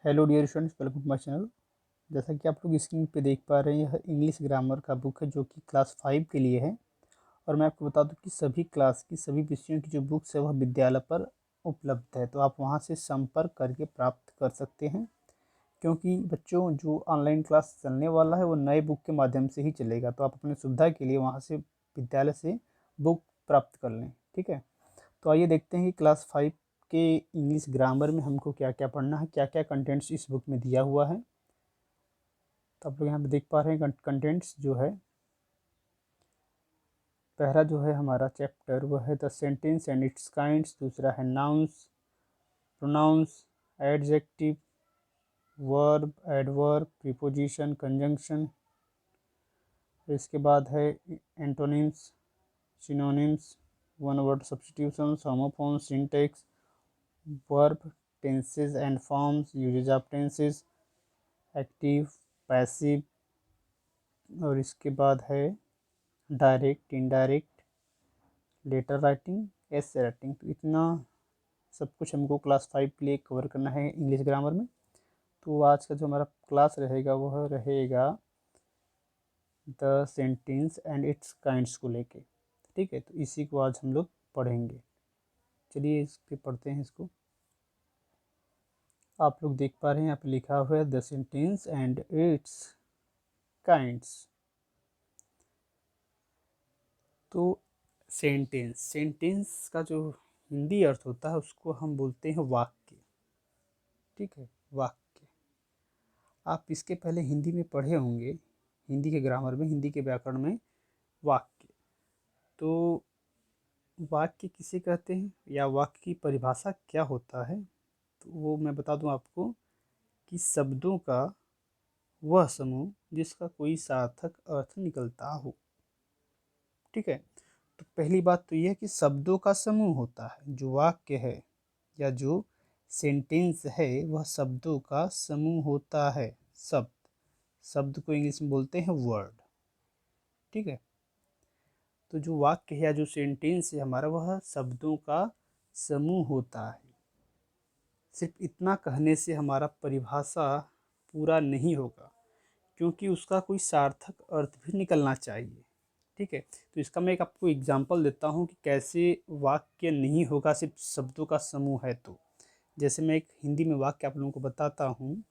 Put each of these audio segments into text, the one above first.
Hello dear students, welcome to my channel. जैसा कि आप लोग स्क्रीन पे देख पा रहे हैं, यह इंग्लिश ग्रामर का बुक है जो कि क्लास 5 के लिए है। और मैं आपको बता दूं कि सभी क्लास की सभी विषयों की जो बुक्स है वह विद्यालय पर उपलब्ध है, तो आप वहां से संपर्क करके प्राप्त कर सकते हैं। क्योंकि बच्चों, जो ऑनलाइन क्लास चलने वाला है वो नए बुक के माध्यम से ही चलेगा, तो आप अपनी सुविधा के लिए वहाँ से विद्यालय से बुक प्राप्त कर लें। ठीक है, तो आइए देखते हैं कि क्लास 5 के इंग्लिश ग्रामर में हमको क्या क्या पढ़ना है, क्या क्या कंटेंट्स इस बुक में दिया हुआ है। तो आप लोग यहाँ पे देख पा रहे हैं कंटेंट्स जो है। पहला जो है हमारा चैप्टर वह है the sentence and its kinds. दूसरा है nouns, pronouns, adjective, verb, adverb, preposition, conjunction. इसके बाद है antonyms, synonyms, one word substitutions, homophones, syntax, verb, tenses and forms, usages of tenses, active, passive. और इसके बाद है direct, indirect, letter writing, essay writing. तो इतना सब कुछ हमको क्लास 5 के लिए कवर करना है इंग्लिश ग्रामर में। तो आज का जो हमारा क्लास रहेगा वह रहेगा the sentence and its kinds को लेके। ठीक है, तो इसी को आज हम लोग पढ़ेंगे। चलिए इस पे पढ़ते हैं इसको। आप लोग देख पा रहे हैं यहाँ पे लिखा हुआ है the sentence and its kinds. तो सेंटेंस, सेंटेंस का जो हिंदी अर्थ होता है उसको हम बोलते हैं वाक्य। ठीक है, वाक्य। आप इसके पहले हिंदी में पढ़े होंगे, हिंदी के ग्रामर में, हिंदी के व्याकरण में वाक्य। तो वाक्य किसे कहते हैं या वाक्य की परिभाषा क्या होता है, तो वो मैं बता दूं आपको कि शब्दों का वह समूह जिसका कोई सार्थक अर्थ निकलता हो। ठीक है, तो पहली बात तो यह है कि शब्दों का समूह होता है। जो वाक्य है या जो सेंटेंस है वह शब्दों का समूह होता है। शब्द, शब्द को इंग्लिश में बोलते हैं वर्ड। ठीक है, तो जो वाक्य है या जो सेंटेंस है हमारा, वह शब्दों का समूह होता है। सिर्फ इतना कहने से हमारा परिभाषा पूरा नहीं होगा, क्योंकि उसका कोई सार्थक अर्थ भी निकलना चाहिए। ठीक है, तो इसका मैं एक आपको एग्जांपल देता हूँ कि कैसे वाक्य नहीं होगा सिर्फ शब्दों का समूह है। तो जैसे मैं एक हिंदी में वाक्य आप लोगों को बताता हूँ।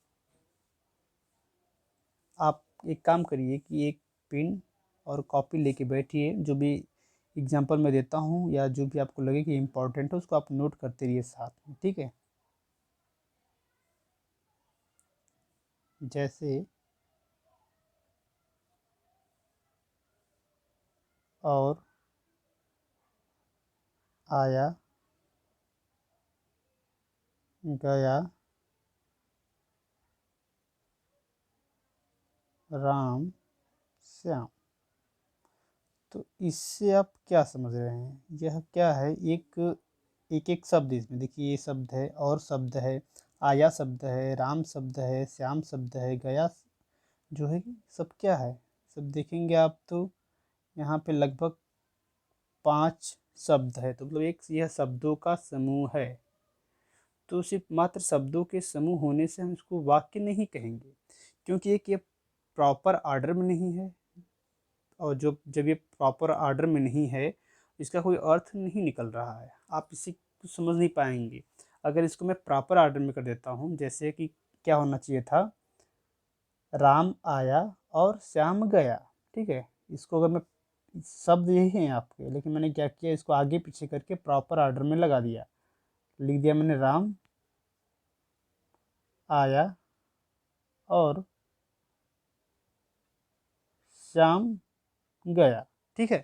आप एक काम करिए कि एक पेन और कॉपी लेके बैठिए, जो भी एग्जांपल मैं देता हूँ या जो भी आपको लगे कि इम्पोर्टेंट है उसको आप नोट करते रहिए साथ में। ठीक है, जैसे और, आया, गया, राम, श्याम। तो इससे आप क्या समझ रहे हैं? यह क्या है, एक एक एक शब्द इसमें देखिए। ये शब्द है, और शब्द है, आया शब्द है, राम शब्द है, श्याम शब्द है, गया जो है कि सब क्या है, सब देखेंगे आप तो यहाँ पे लगभग 5 शब्द है। तो मतलब एक यह शब्दों का समूह है। तो सिर्फ मात्र शब्दों के समूह होने से हम इसको वाक्य नहीं कहेंगे, क्योंकि एक ये प्रॉपर ऑर्डर में नहीं है। और जब ये प्रॉपर ऑर्डर में नहीं है, इसका कोई अर्थ नहीं निकल रहा है, आप इसे कुछ समझ नहीं पाएंगे। अगर इसको मैं प्रॉपर ऑर्डर में कर देता हूँ, जैसे कि क्या होना चाहिए था, राम आया और श्याम गया। ठीक है, इसको अगर मैं, शब्द यही हैं आपके, लेकिन मैंने क्या किया, इसको आगे पीछे करके प्रॉपर ऑर्डर में लगा दिया। लिख दिया मैंने राम आया और श्याम गया। ठीक है,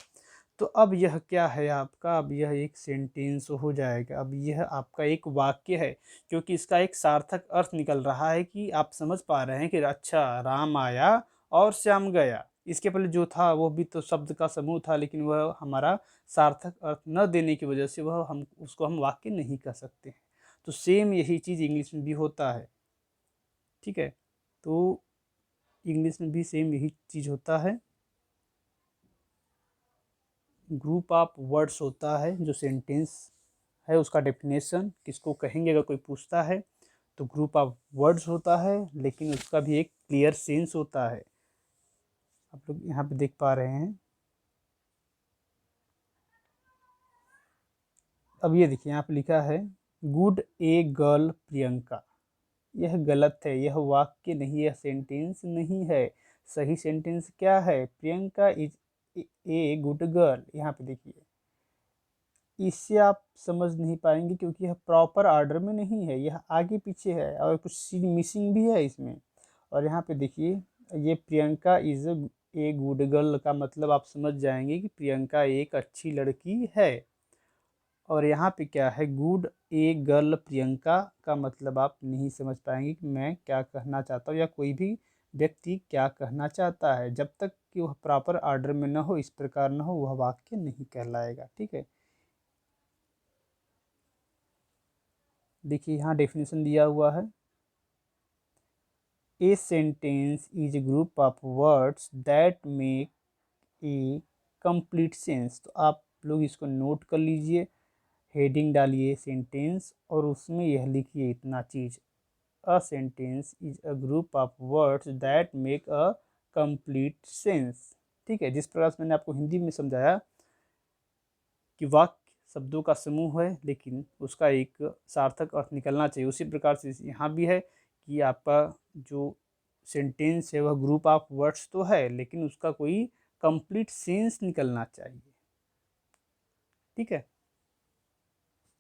तो अब यह क्या है आपका, अब यह एक सेंटेंस हो जाएगा। अब यह आपका एक वाक्य है, क्योंकि इसका एक सार्थक अर्थ निकल रहा है कि आप समझ पा रहे हैं कि अच्छा, राम आया और श्याम गया। इसके पहले जो था वो भी तो शब्द का समूह था, लेकिन वह हमारा सार्थक अर्थ न देने की वजह से वह हम उसको हम वाक्य नहीं कह सकते हैं। तो सेम यही चीज़ इंग्लिश में भी होता है। ठीक है, तो इंग्लिश में भी सेम यही चीज़ होता है। ग्रुप ऑफ वर्ड्स होता है जो सेंटेंस है, उसका डेफिनेशन किसको कहेंगे अगर कोई पूछता है तो ग्रुप ऑफ वर्ड्स होता है, लेकिन उसका भी एक क्लियर सेंस होता है। आप लोग यहाँ पे देख पा रहे हैं। अब ये देखिए यहाँ पे लिखा है गुड ए गर्ल प्रियंका। यह गलत है, यह वाक्य नहीं, यह सेंटेंस नहीं है। सही सेंटेंस क्या है? Priyanka is a good girl. यहाँ पे देखिए, इससे आप समझ नहीं पाएंगे क्योंकि यह प्रॉपर ऑर्डर में नहीं है, यह आगे पीछे है और कुछ सीन मिसिंग भी है इसमें। और यहाँ पे देखिए, ये Priyanka is a good girl का मतलब आप समझ जाएंगे कि प्रियंका एक अच्छी लड़की है। और यहाँ पे क्या है, गुड ए गर्ल प्रियंका का मतलब आप नहीं समझ पाएंगे कि मैं क्या कहना चाहता हूँ या कोई भी व्यक्ति क्या कहना चाहता है। जब तक कि वह प्रॉपर ऑर्डर में न हो, इस प्रकार न हो, वह वाक्य नहीं कहलाएगा। ठीक है, देखिए यहाँ डेफिनेशन दिया हुआ है। A sentence is a group of words that make a complete sense. तो आप लोग इसको नोट कर लीजिए, हेडिंग डालिए सेंटेंस और उसमें यह लिखिए इतना चीज, a sentence is a group of words that make a complete sense. ठीक है, जिस प्रकार से मैंने आपको हिंदी में समझाया कि वाक्य शब्दों का समूह है लेकिन उसका एक सार्थक अर्थ निकलना चाहिए, उसी प्रकार से यहाँ भी है कि आपका जो सेंटेंस है वह ग्रुप ऑफ वर्ड्स तो है लेकिन उसका कोई कंप्लीट सेंस निकलना चाहिए। ठीक है,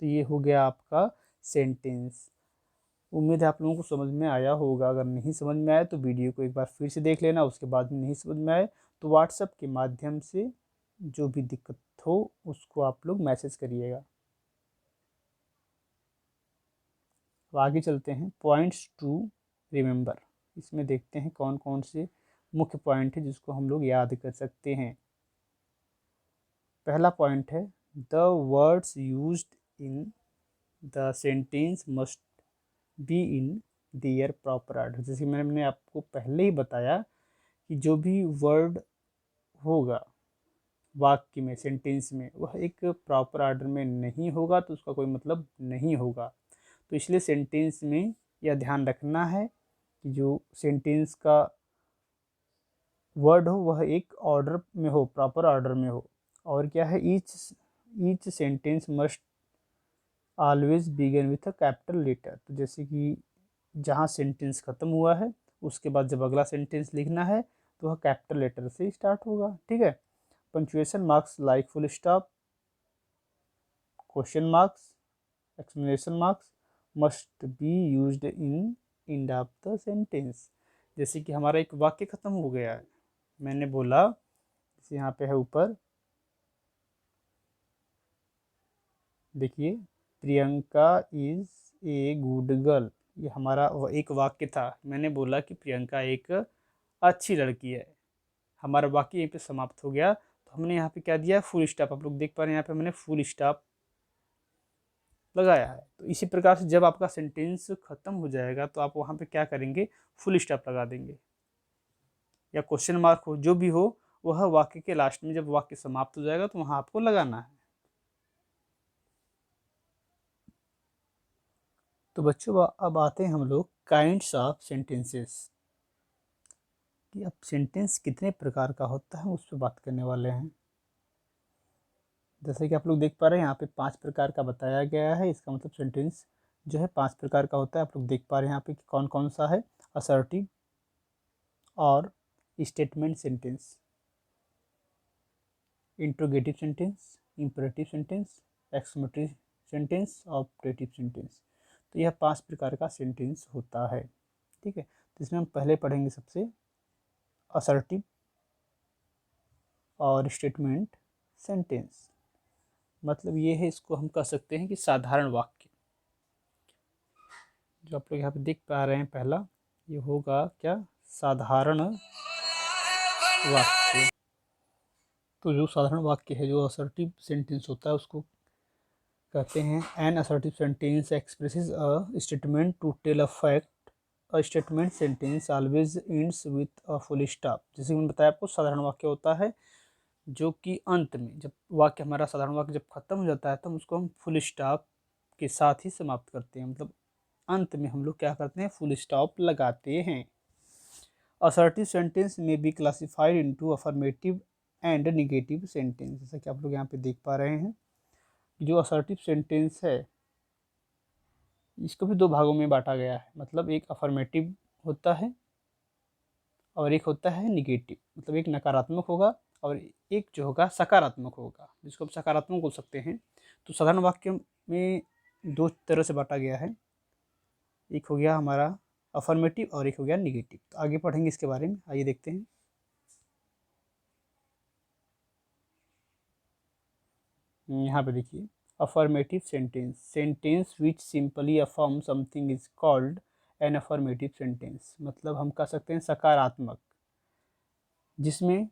तो ये हो गया आपका सेंटेंस। उम्मीद है आप लोगों को समझ में आया होगा। अगर नहीं समझ में आया तो वीडियो को एक बार फिर से देख लेना, उसके बाद में नहीं समझ में आए तो व्हाट्सएप के माध्यम से जो भी दिक्कत हो उसको आप लोग मैसेज करिएगा। तो आगे चलते हैं, पॉइंट्स टू रिमेंबर। इसमें देखते हैं कौन कौन से मुख्य पॉइंट है जिसको हम लोग याद कर सकते हैं। पहला पॉइंट है the words used in the sentence must be in their proper order. जैसे मैंने आपको पहले ही बताया कि जो भी वर्ड होगा वाक्य में, सेंटेंस में, वह एक प्रॉपर ऑर्डर में नहीं होगा तो उसका कोई मतलब नहीं होगा। तो इसलिए सेंटेंस में यह ध्यान रखना है कि जो सेंटेंस का वर्ड हो वह एक ऑर्डर में हो, प्रॉपर ऑर्डर में हो। और क्या है, each sentence must always begin with a capital letter. तो जैसे कि जहाँ सेंटेंस खत्म हुआ है उसके बाद जब अगला सेंटेंस लिखना है तो वह कैपिटल लेटर से स्टार्ट होगा। ठीक है, punctuation marks like full stop, question marks, exclamation marks must be used in end of the sentence. जैसे कि हमारा एक वाक्य खत्म हो गया है, मैंने बोला, जैसे यहाँ पे है ऊपर देखिए, Priyanka is a good girl. ये हमारा एक वाक्य था, मैंने बोला कि प्रियंका एक अच्छी लड़की है। हमारा वाक्य यहीं पे समाप्त हो गया। तो हमने यहाँ पे क्या दिया, फुल स्टॉप। आप लोग देख पा रहे हैं यहाँ पे मैंने फुल स्टॉप लगाया है। तो इसी प्रकार से जब आपका सेंटेंस खत्म हो जाएगा तो आप वहाँ पे क्या करेंगे, फुल स्टॉप लगा देंगे या क्वेश्चन मार्क हो, जो भी हो, वह वाक्य के लास्ट में जब वाक्य समाप्त हो जाएगा तो वहाँ आपको लगाना है। तो बच्चों अब आते हैं हम लोग काइंड्स ऑफ सेंटेंसेस, कि अब सेंटेंस कितने प्रकार का होता है उस पर बात करने वाले हैं। जैसे कि आप लोग देख पा रहे हैं यहाँ पे 5 प्रकार का बताया गया है। इसका मतलब सेंटेंस जो है 5 प्रकार का होता है। आप लोग देख पा रहे हैं यहाँ पे कि कौन कौन सा है, असर्टिव और statement sentence, interrogative sentence, imperative sentence, exclamatory sentence, operative sentence. तो यह 5 प्रकार का सेंटेंस होता है। ठीक है, तो इसमें हम पहले पढ़ेंगे सबसे असर्टिव और स्टेटमेंट सेंटेंस। मतलब ये है, इसको हम कह सकते हैं कि साधारण वाक्य। जो आप लोग यहाँ पे देख पा रहे हैं, पहला ये होगा क्या, साधारण वाक्य। तो जो साधारण वाक्य है, जो असर्टिव सेंटेंस होता है, उसको कहते हैं an assertive sentence expresses a statement to tell a fact. A statement sentence always ends with a full stop. जैसे मैंने बताया आपको, साधारण वाक्य होता है जो कि अंत में, जब वाक्य हमारा साधारण वाक्य जब खत्म हो जाता है तो उसको हम फुल स्टॉप के साथ ही समाप्त करते हैं। मतलब अंत में हम लोग क्या करते हैं, फुल स्टॉप लगाते हैं। असर्टिव सेंटेंस में be classified into affirmative and negative sentence. जैसा कि आप लोग यहाँ पे देख पा रहे हैं, जो असर्टिव सेंटेंस है इसको भी दो भागों में बांटा गया है। मतलब एक अफर्मेटिव होता है और एक होता है निगेटिव, मतलब एक नकारात्मक होगा और एक जो होगा सकारात्मक होगा, जिसको हम सकारात्मक बोल सकते हैं। तो साधारण वाक्य में दो तरह से बांटा गया है, एक हो गया हमारा अफर्मेटिव और एक हो गया निगेटिव। तो आगे पढ़ेंगे इसके बारे में, आइए देखते हैं। यहाँ पे देखिए, affirmative sentence, sentence which simply affirm something is called N affirmative sentence. मतलब हम कह सकते हैं सकारात्मक, जिसमें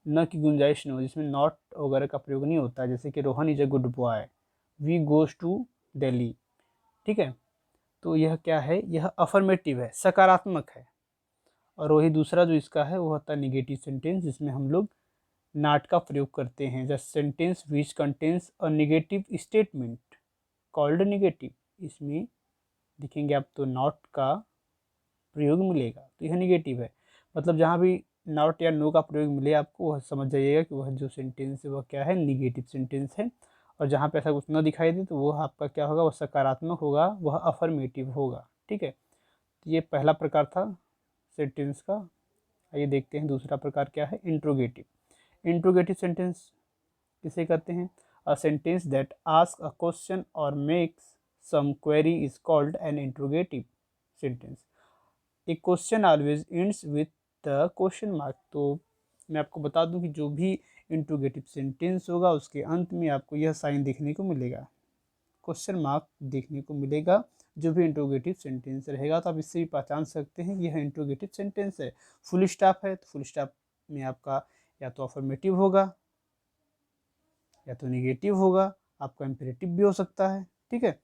न की गुंजाइश न हो, जिसमें नॉट वगैरह का प्रयोग नहीं होता है। जैसे कि Rohan is a good boy, we goes to Delhi, ठीक है। तो यह क्या है, यह अफर्मेटिव है, सकारात्मक है। और वही दूसरा जो इसका है वो होता है निगेटिव सेंटेंस, जिसमें हम लोग नॉट का प्रयोग करते हैं। The sentence which contains a negative statement called negative. इसमें देखेंगे आप तो नॉट का प्रयोग मिलेगा, तो यह निगेटिव है। मतलब जहाँ भी नॉट या नो का प्रयोग मिले आपको, वह समझ जाइएगा कि वह जो सेंटेंस है वह क्या है, निगेटिव सेंटेंस है। और जहाँ पे ऐसा कुछ न दिखाई दे तो वह आपका क्या होगा, वह सकारात्मक होगा, वह अफर्मेटिव होगा, ठीक है। तो ये पहला प्रकार था सेंटेंस का। आइए देखते हैं दूसरा प्रकार क्या है, इंट्रोगेटिव। इंट्रोगेटिव सेंटेंस किसे कहते हैं, a sentence that ask a question or makes some query is called an interrogative sentence. A question always ends with the question mark. तो मैं आपको बता दूं कि जो भी इंट्रोगेटिव सेंटेंस होगा उसके अंत में आपको यह साइन देखने को मिलेगा, क्वेश्चन मार्क देखने को मिलेगा। जो भी इंट्रोगेटिव सेंटेंस रहेगा तो आप इससे भी पहचान सकते हैं यह इंट्रोगेटिव सेंटेंस है। फुल स्टॉप है तो फुल स्टॉप में आपका या तो अफर्मेटिव होगा या तो निगेटिव होगा, आपका इम्पेरेटिव भी हो सकता है, ठीक है।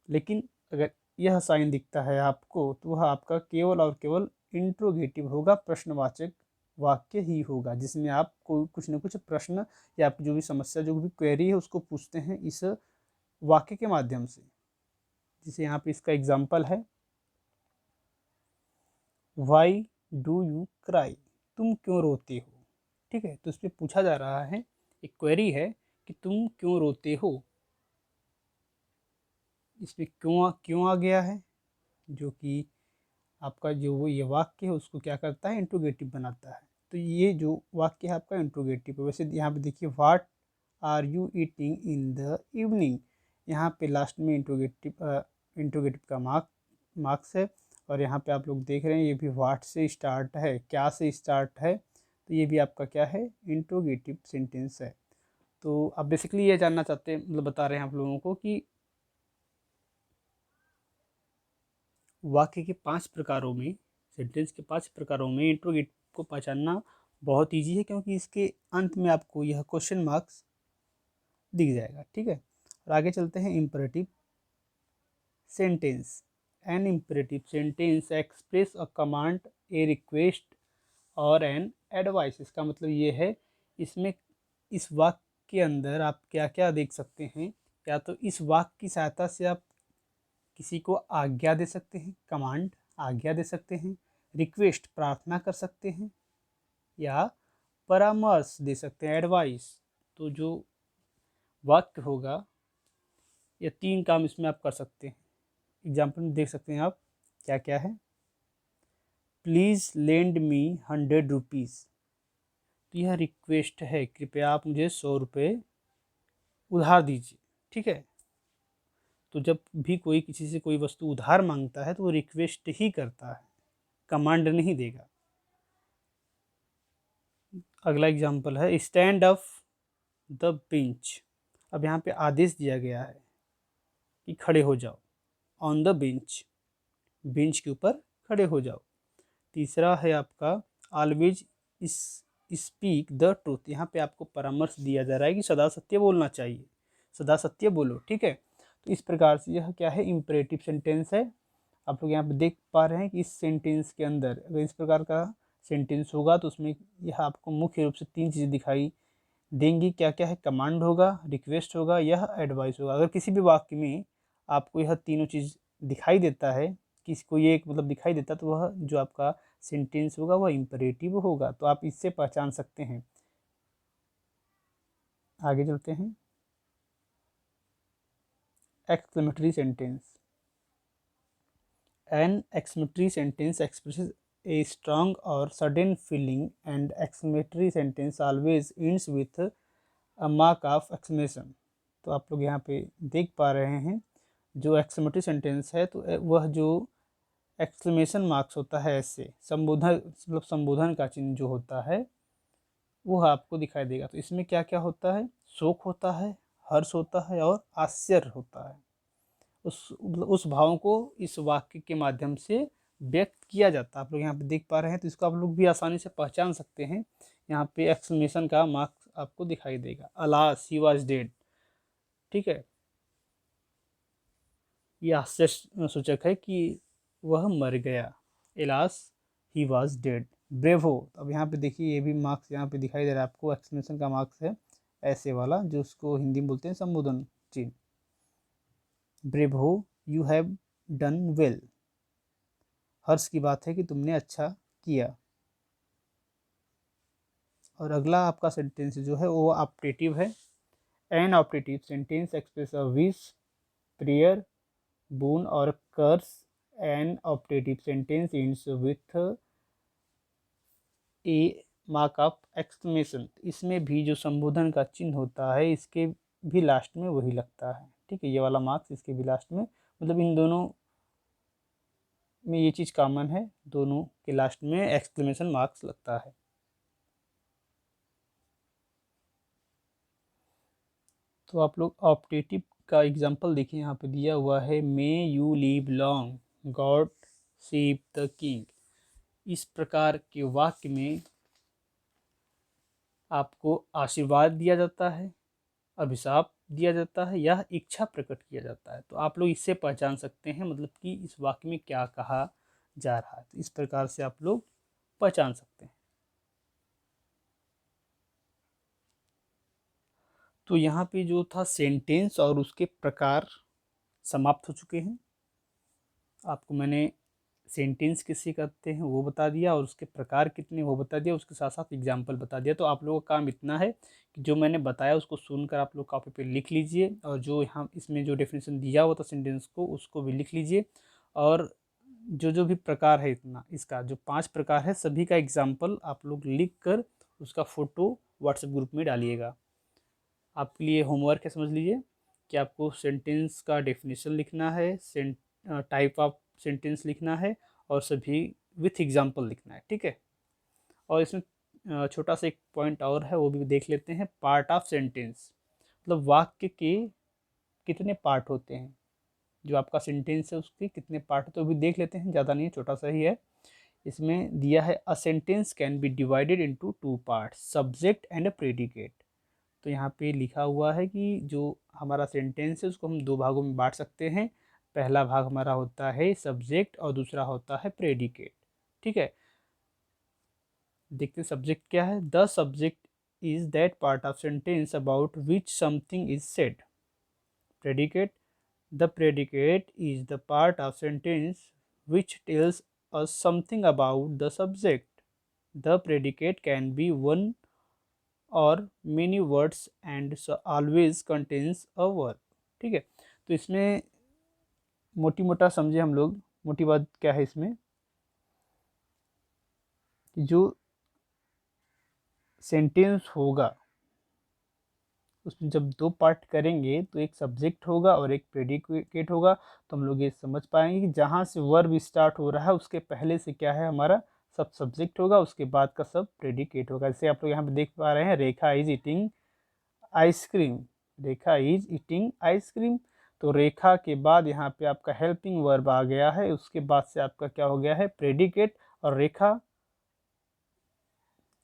लेकिन अगर यह साइन दिखता है आपको तो वह आपका केवल और केवल इंट्रोगेटिव होगा, प्रश्नवाचक वाक्य ही होगा, जिसमें आप कोई कुछ न कुछ प्रश्न या आपकी जो भी समस्या, जो भी क्वेरी है उसको पूछते हैं इस वाक्य के माध्यम से। जैसे यहाँ पे इसका एग्जाम्पल है, वाई डू यू क्राई, तुम क्यों रोते हो, ठीक है। तो इसमें पूछा जा रहा है, एक क्वेरी है कि तुम क्यों रोते हो। इसमें क्यों आ गया है, जो कि आपका जो ये वाक्य है उसको क्या करता है, इंट्रोगेटिव बनाता है। तो ये जो वाक्य है आपका इंट्रोगेटिव है। वैसे यहाँ पे देखिए, what are you eating in the evening, यहाँ पे लास्ट में इंट्रोगेटिव का मार्क्स है। और यहाँ पे आप लोग देख रहे हैं ये भी व्हाट से स्टार्ट है, क्या से स्टार्ट है, तो ये भी आपका क्या है, इंट्रोगेटिव सेंटेंस है। तो आप बेसिकली ये जानना चाहते हैं, मतलब बता रहे हैं आप लोगों को कि वाक्य के 5 प्रकारों में, सेंटेंस के 5 प्रकारों में इंट्रोगेटिव को पहचानना बहुत ईजी है, क्योंकि इसके अंत में आपको यह क्वेश्चन मार्क्स दिख जाएगा, ठीक है। और आगे चलते हैं imperative sentence. An imperative sentence express a command, a request or an advice. इसका मतलब ये है, इसमें इस वाक्य के अंदर आप क्या क्या देख सकते हैं, या तो इस वाक्य की सहायता से आप किसी को आज्ञा दे सकते हैं, कमांड आज्ञा दे सकते हैं, रिक्वेस्ट प्रार्थना कर सकते हैं, या परामर्श दे सकते हैं, एडवाइस। तो जो वाक्य होगा ये 3 काम इसमें आप कर सकते हैं। एग्जाम्पल में देख सकते हैं आप क्या क्या है, प्लीज़ लेंड मी 100 रुपीज़। तो यह रिक्वेस्ट है, कृपया आप मुझे 100 रुपये उधार दीजिए, ठीक है। तो जब भी कोई किसी से कोई वस्तु उधार मांगता है तो वो रिक्वेस्ट ही करता है, कमांड नहीं देगा। अगला एग्जाम्पल है, स्टैंड अप द बेंच। अब यहाँ पे आदेश दिया गया है कि खड़े हो जाओ, ऑन द बेंच, बेंच के ऊपर खड़े हो जाओ। तीसरा है आपका, ऑलवेज स्पीक द ट्रूथ। यहाँ पे आपको परामर्श दिया जा रहा है कि सदा सत्य बोलना चाहिए, सदा सत्य बोलो, ठीक है। तो इस प्रकार से यह क्या है, इम्परेटिव सेंटेंस है। आप लोग यहाँ पे देख पा रहे हैं कि इस सेंटेंस के अंदर अगर इस प्रकार का सेंटेंस होगा तो उसमें यह आपको मुख्य रूप से 3 चीज़ें दिखाई देंगी। क्या क्या है, कमांड होगा, रिक्वेस्ट होगा, यह एडवाइस होगा। अगर किसी भी वाक्य में आपको यह तीनों चीज़ दिखाई देता है, किसी को ये मतलब दिखाई देता है, तो वह जो आपका सेंटेंस होगा वह इम्परेटिव होगा। तो आप इससे पहचान सकते हैं। आगे चलते हैं। Exclamatory sentence. An exclamatory sentence expresses a strong or sudden feeling, and exclamatory sentence always ends with a mark of exclamation। तो आप लोग यहाँ पे देख पा रहे हैं, जो exclamatory sentence है तो वह जो exclamation marks होता है, ऐसे संबोधन मतलब संबोधन का चिन्ह जो होता है वह आपको दिखाई देगा। तो इसमें क्या क्या होता है, शोक होता है, हर्ष होता है और आश्चर्य होता है। उस भाव को इस वाक्य के माध्यम से व्यक्त किया जाता है। आप लोग यहाँ पे देख पा रहे हैं, तो इसको आप लोग भी आसानी से पहचान सकते हैं। यहाँ पे एक्सक्लेमेशन का मार्क्स आपको दिखाई देगा, अलास ही वाज डेड। ठीक है, ये आश्चर्य सूचक है कि वह मर गया, alas he was dead. Bravo, अब यहाँ पे देखिए ये भी मार्क्स यहाँ पे दिखाई दे रहा है आपको, एक्सक्लेमेशन का मार्क्स है ऐसे वाला, जो उसको हिंदी में बोलते हैं संबोधन चिन्ह। Bravo you have done well, हर्ष की बात है कि तुमने अच्छा किया। और अगला आपका सेंटेंस जो है वो ऑप्टेटिव है। An optative sentence express a wish, prayer, boon or curse. An optative sentence ends with a mark of exclamation. इसमें भी जो संबोधन का चिन्ह होता है इसके भी लास्ट में वही लगता है। ठीक है, ये वाला मार्क्स इसके भी लास्ट में, मतलब इन दोनों में ये चीज़ कॉमन है, दोनों के लास्ट में एक्सक्लेमेशन मार्क्स लगता है। तो आप लोग ऑप्टेटिव का एग्जाम्पल देखिए, यहाँ पे दिया हुआ है, may you live long, God save the king. इस प्रकार के वाक्य में आपको आशीर्वाद दिया जाता है, अभिशाप दिया जाता है या इच्छा प्रकट किया जाता है। तो आप लोग इससे पहचान सकते हैं मतलब कि इस वाक्य में क्या कहा जा रहा है। तो इस प्रकार से आप लोग पहचान सकते हैं। तो यहाँ पे जो था सेंटेंस और उसके प्रकार समाप्त हो चुके हैं। आपको मैंने सेंटेंस किसे कहते हैं वो बता दिया, और उसके प्रकार कितने वो बता दिया, उसके साथ साथ एग्जाम्पल बता दिया। तो आप लोगों का काम इतना है कि जो मैंने बताया उसको सुनकर आप लोग कॉपी पे लिख लीजिए, और जो यहाँ इसमें जो डेफिनेशन दिया हुआ था सेंटेंस को उसको भी लिख लीजिए। और जो जो भी प्रकार है, इतना इसका जो 5 प्रकार है सभी का एग्जाम्पल आप लोग लिख कर उसका फ़ोटो व्हाट्सएप ग्रुप में डालिएगा। आपके लिए होमवर्क है, समझ लीजिए कि आपको सेंटेंस का डेफिनेशन लिखना है, टाइप ऑफ सेंटेंस लिखना है, और सभी विथ एग्जांपल लिखना है। ठीक है, और इसमें छोटा सा एक पॉइंट और है, वो भी देख लेते हैं। पार्ट ऑफ सेंटेंस, मतलब वाक्य के कितने पार्ट होते हैं, जो आपका सेंटेंस है उसके कितने पार्ट होते हैं वो भी देख लेते हैं। ज़्यादा नहीं, छोटा सा ही है। इसमें दिया है, a sentence can be divided into 2 parts, subject and a predicate. तो यहाँ पे लिखा हुआ है कि जो हमारा सेंटेंस है उसको हम 2 भागों में बांट सकते हैं। पहला भाग हमारा होता है सब्जेक्ट और दूसरा होता है प्रेडिकेट। ठीक है, देखते हैं सब्जेक्ट क्या है। The subject is that part of sentence about which something is said. Predicate, the predicate is the part of sentence which tells us something about the subject. The predicate can be one और many words and always contains a verb। ठीक है, तो इसमें मोटी मोटा समझे हम लोग। मोटी बात क्या है इसमें, कि जो सेंटेंस होगा उसमें जब 2 पार्ट करेंगे तो एक सब्जेक्ट होगा और एक प्रेडिकेट होगा। तो हम लोग ये समझ पाएंगे कि जहाँ से वर्ब स्टार्ट हो रहा है उसके पहले से क्या है, हमारा सब सब्जेक्ट होगा, उसके बाद का सब प्रेडिकेट होगा। जैसे आप लोग यहाँ पे देख पा रहे हैं, Rekha is eating ice cream. Rekha is eating ice cream, तो रेखा के बाद यहाँ पे आपका हेल्पिंग वर्ब आ गया है, उसके बाद से आपका क्या हो गया है, प्रेडिकेट। और रेखा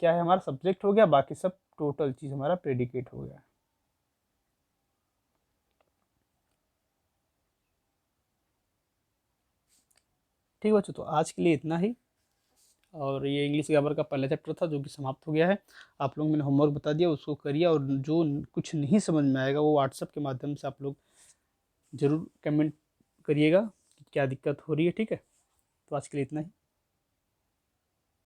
क्या है, हमारा सब्जेक्ट हो गया, बाकी सब टोटल चीज़ हमारा प्रेडिकेट हो गया। ठीक बच्चों, तो आज के लिए इतना ही। और ये इंग्लिश ग्रामर का पहला चैप्टर था जो कि समाप्त हो गया है। आप लोग मैंने होमवर्क बता दिया, उसको करिए, और जो कुछ नहीं समझ में आएगा वो व्हाट्सएप के माध्यम से आप लोग ज़रूर कमेंट करिएगा क्या दिक्कत हो रही है। ठीक है, तो आज के लिए इतना ही।